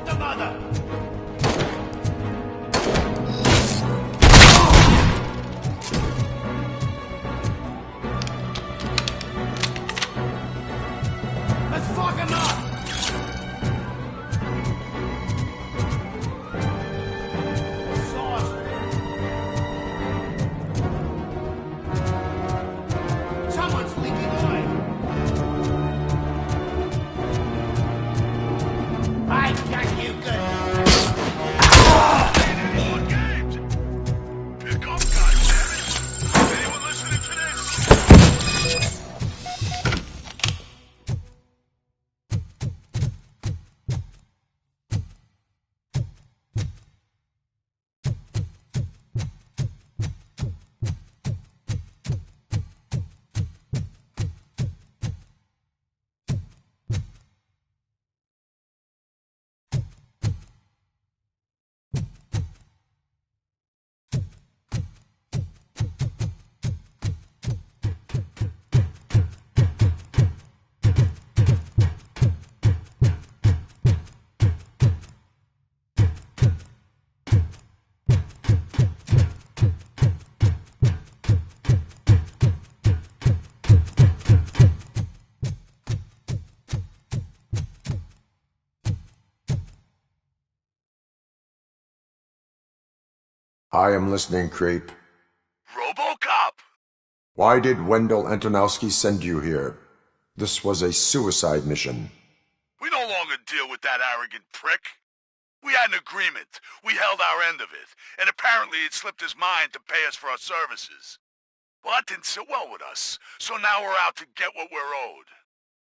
the mother! Let's fuck him up! Someone's leaking oil! I got you good! More games! Pick up, goddammit! Anyone listening to this? I am listening, creep. Robocop! Why did Wendell Antonowski send you here? This was a suicide mission. We no longer deal with that arrogant prick. We had an agreement. We held our end of it. And apparently it slipped his mind to pay us for our services. Well, that didn't sit well with us. So now we're out to get what we're owed.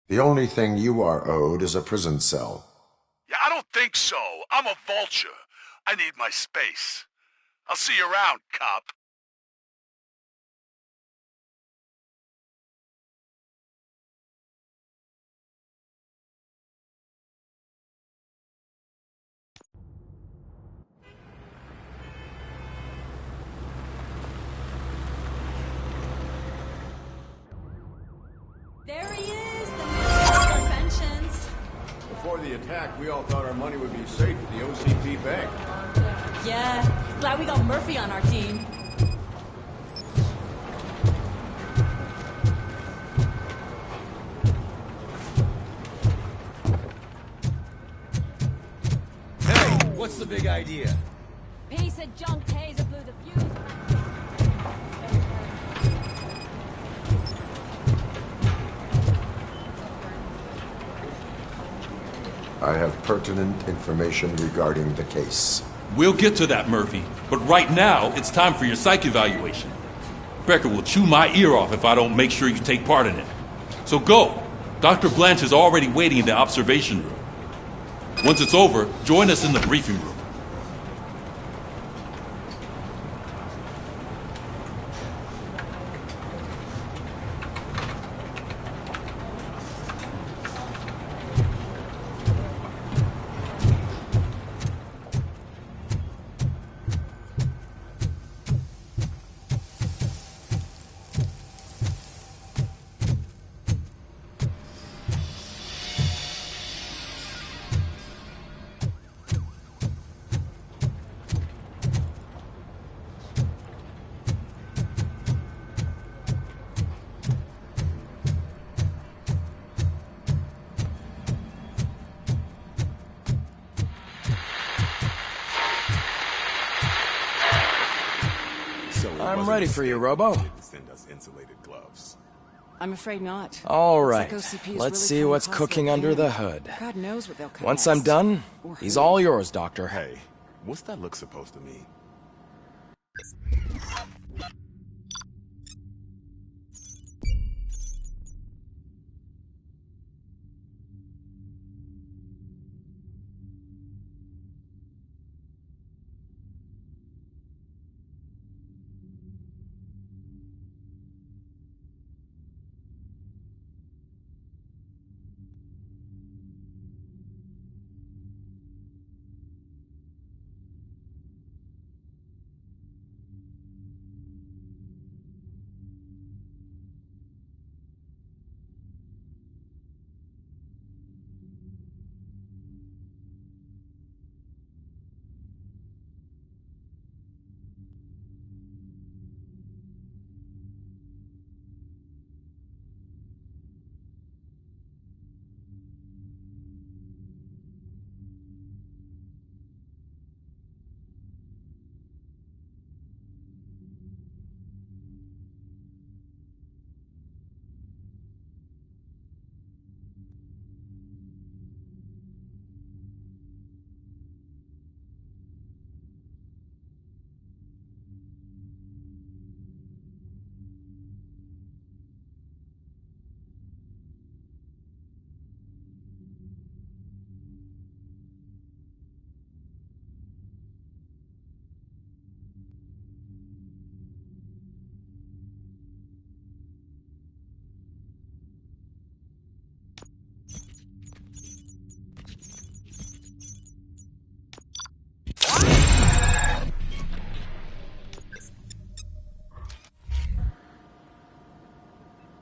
The only thing you are owed is a prison cell. Yeah, I don't think so. I'm a vulture. I need my space. I'll see you around, cop. There he is, the man of our pensions. Before the attack, we all thought our money would be safe at the OCP bank. Yeah, glad we got Murphy on our team. Hey, what's the big idea? Piece of junk taser blew the fuse. I have pertinent information regarding the case. We'll get to that, Murphy. But right now, it's time for your psych evaluation. Becker will chew my ear off if I don't make sure you take part in it. So go. Dr. Blanche is already waiting in the observation room. Once it's over, join us in the briefing room. I'm ready for you, Robo. Send us insulated gloves. I'm afraid not. All Looks right, like OCP is let's really see coming what's across cooking their under can. the hood. God knows what they'll cut Once I'm next. done, Or he's who. all yours, Doctor. Hey, what's that look supposed to mean?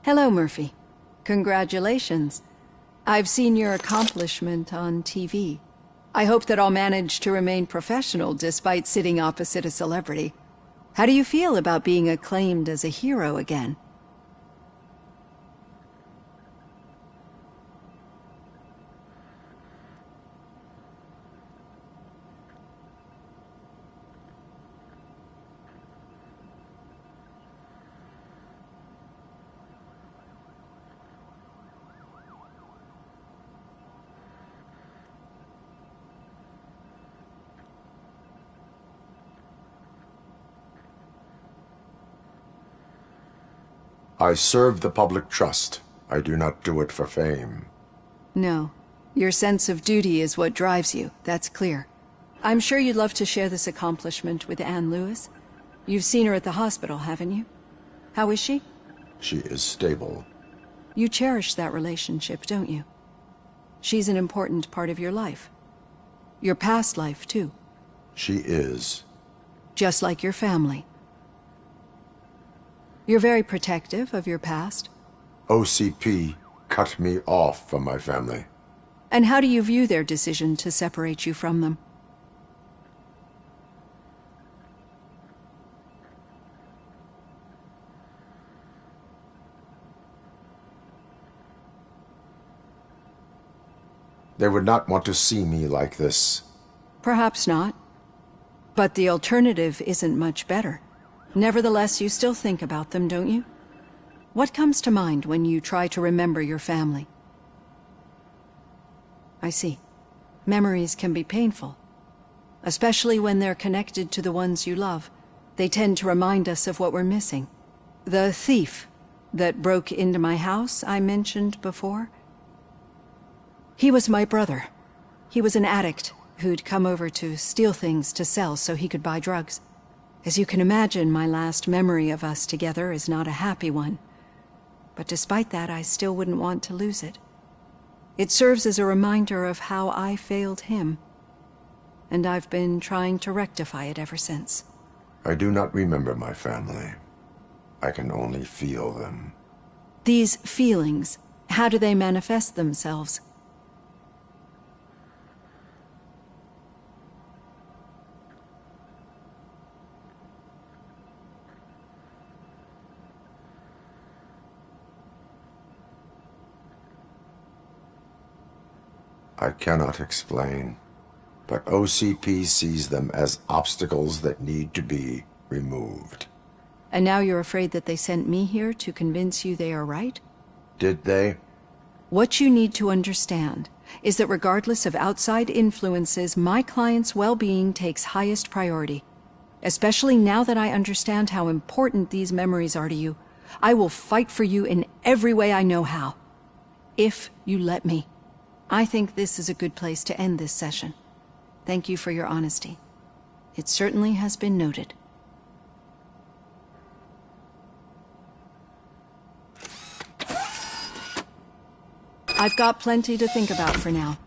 Hello, Murphy. Congratulations. I've seen your accomplishment on TV. I hope that I'll manage to remain professional despite sitting opposite a celebrity. How do you feel about being acclaimed as a hero again? I serve the public trust. I do not do it for fame. No. Your sense of duty is what drives you, that's clear. I'm sure you'd love to share this accomplishment with Anne Lewis. You've seen her at the hospital, haven't you? How is she? She is stable. You cherish that relationship, don't you? She's an important part of your life. Your past life, too. She is. Just like your family. You're very protective of your past. OCP cut me off from my family. And how do you view their decision to separate you from them? They would not want to see me like this. Perhaps not. But the alternative isn't much better. Nevertheless, you still think about them, don't you? What comes to mind when you try to remember your family? I see. Memories can be painful. Especially when they're connected to the ones you love. They tend to remind us of what we're missing. The thief that broke into my house I mentioned before? He was my brother. He was an addict who'd come over to steal things to sell so he could buy drugs. As you can imagine, my last memory of us together is not a happy one. But despite that, I still wouldn't want to lose it. It serves as a reminder of how I failed him. And I've been trying to rectify it ever since. I do not remember my family. I can only feel them. These feelings, how do they manifest themselves? I cannot explain, but OCP sees them as obstacles that need to be removed. And now you're afraid that they sent me here to convince you they are right? Did they? What you need to understand is that regardless of outside influences, my client's well-being takes highest priority. Especially now that I understand how important these memories are to you, I will fight for you in every way I know how. If you let me. I think this is a good place to end this session. Thank you for your honesty. It certainly has been noted. I've got plenty to think about for now.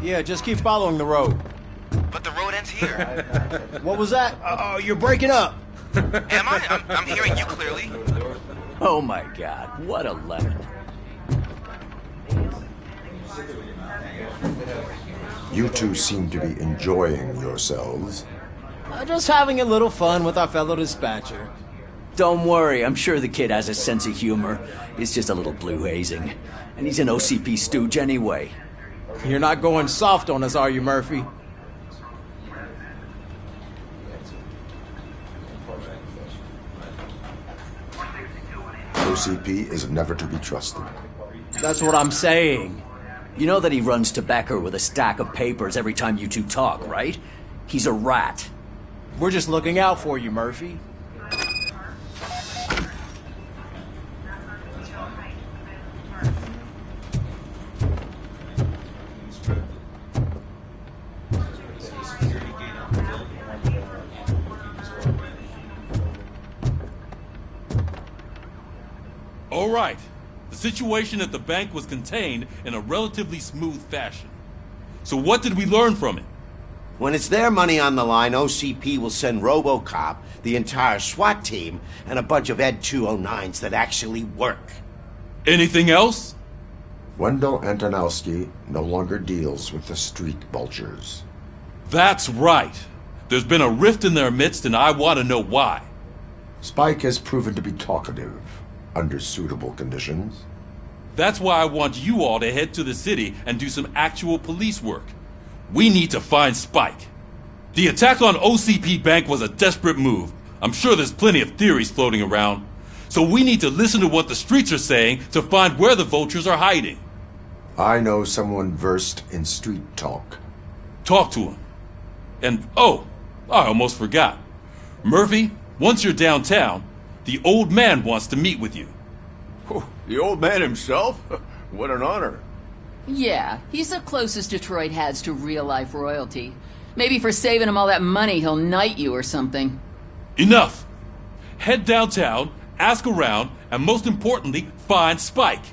Yeah, just keep following the road. But the road ends here. What was that? Oh, you're breaking up. Am I? I'm hearing you clearly. Oh my god, what a lemon. You two seem to be enjoying yourselves. Just having a little fun with our fellow dispatcher. Don't worry, I'm sure the kid has a sense of humor. It's just a little blue hazing. And he's an OCP stooge anyway. You're not going soft on us, are you, Murphy? OCP is never to be trusted. That's what I'm saying. You know that he runs to Becker with a stack of papers every time you two talk, right? He's a rat. We're just looking out for you, Murphy. All right. The situation at the bank was contained in a relatively smooth fashion. So what did we learn from it? When it's their money on the line, OCP will send Robocop, the entire SWAT team, and a bunch of Ed 209s that actually work. Anything else? Wendell Antonowski no longer deals with the street vultures. That's right. There's been a rift in their midst, and I want to know why. Spike has proven to be talkative under suitable conditions. That's why I want you all to head to the city and do some actual police work. We need to find Spike. The attack on OCP Bank was a desperate move. I'm sure there's plenty of theories floating around. So we need to listen to what the streets are saying to find where the vultures are hiding. I know someone versed in street talk. Talk to him. And, oh, I almost forgot. Murphy, once you're downtown, the old man wants to meet with you. Oh, the old man himself? What an honor. Yeah, he's the closest Detroit has to real-life royalty. Maybe for saving him all that money, he'll knight you or something. Enough! Head downtown, ask around, and most importantly, find Spike.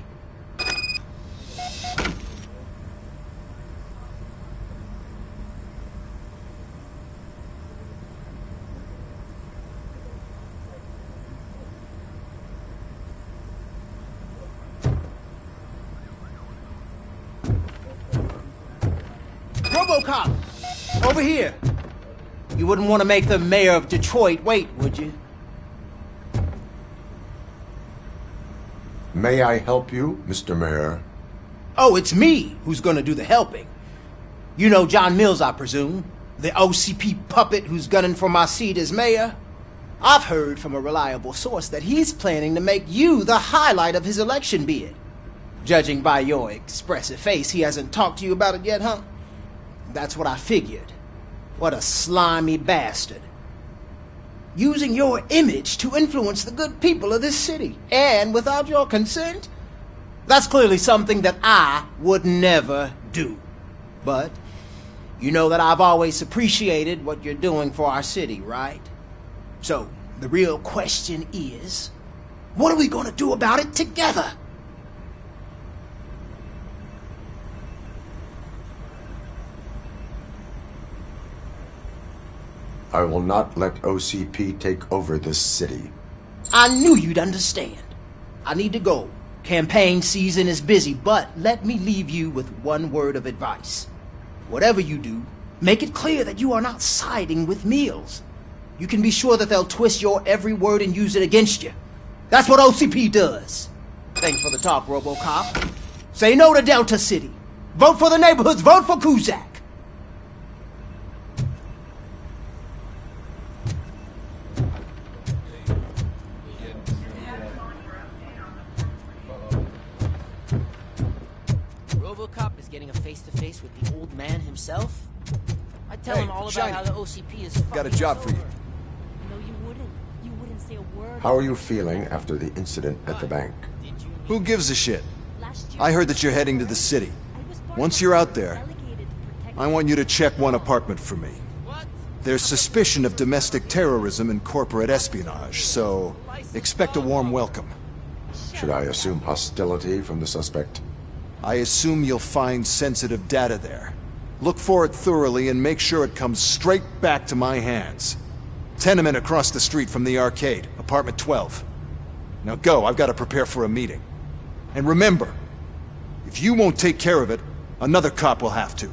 Robocop! Over here! You wouldn't want to make the mayor of Detroit wait, would you? May I help you, Mr. Mayor? Oh, it's me who's gonna do the helping. You know John Mills, I presume? The OCP puppet who's gunning for my seat as mayor? I've heard from a reliable source that he's planning to make you the highlight of his election bid. Judging by your expressive face, he hasn't talked to you about it yet, huh? That's what I figured. What a slimy bastard. Using your image to influence the good people of this city, and without your consent? That's clearly something that I would never do. But you know that I've always appreciated what you're doing for our city, right? So, the real question is, what are we gonna do about it together? I will not let OCP take over this city. I knew you'd understand. I need to go. Campaign season is busy, but let me leave you with one word of advice. Whatever you do, make it clear that you are not siding with Mills. You can be sure that they'll twist your every word and use it against you. That's what OCP does. Thanks for the talk, Robocop. Say no to Delta City. Vote for the neighborhoods. Vote for Kuzak. Robocop is getting a face-to-face with the old man himself? I tell him all about how the OCP is got a job for you. No, you wouldn't. You wouldn't say a word. How are you feeling after the incident at the bank? Who gives a shit? I heard that you're heading to the city. Once you're out there, I want you to check one apartment for me. There's suspicion of domestic terrorism and corporate espionage, so expect a warm welcome. Should I assume hostility from the suspect? I assume you'll find sensitive data there. Look for it thoroughly and make sure it comes straight back to my hands. Tenement across the street from the arcade, apartment 12. Now go, I've got to prepare for a meeting. And remember, if you won't take care of it, another cop will have to.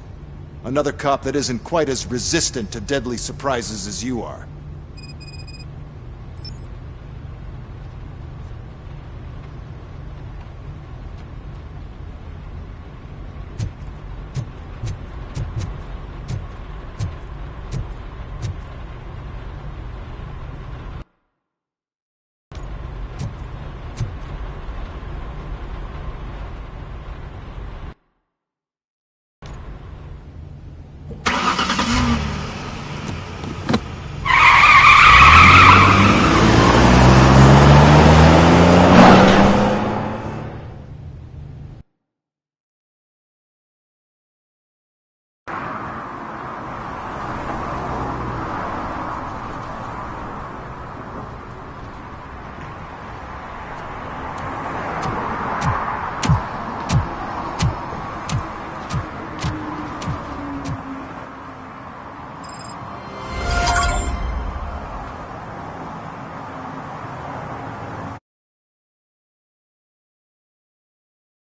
Another cop that isn't quite as resistant to deadly surprises as you are.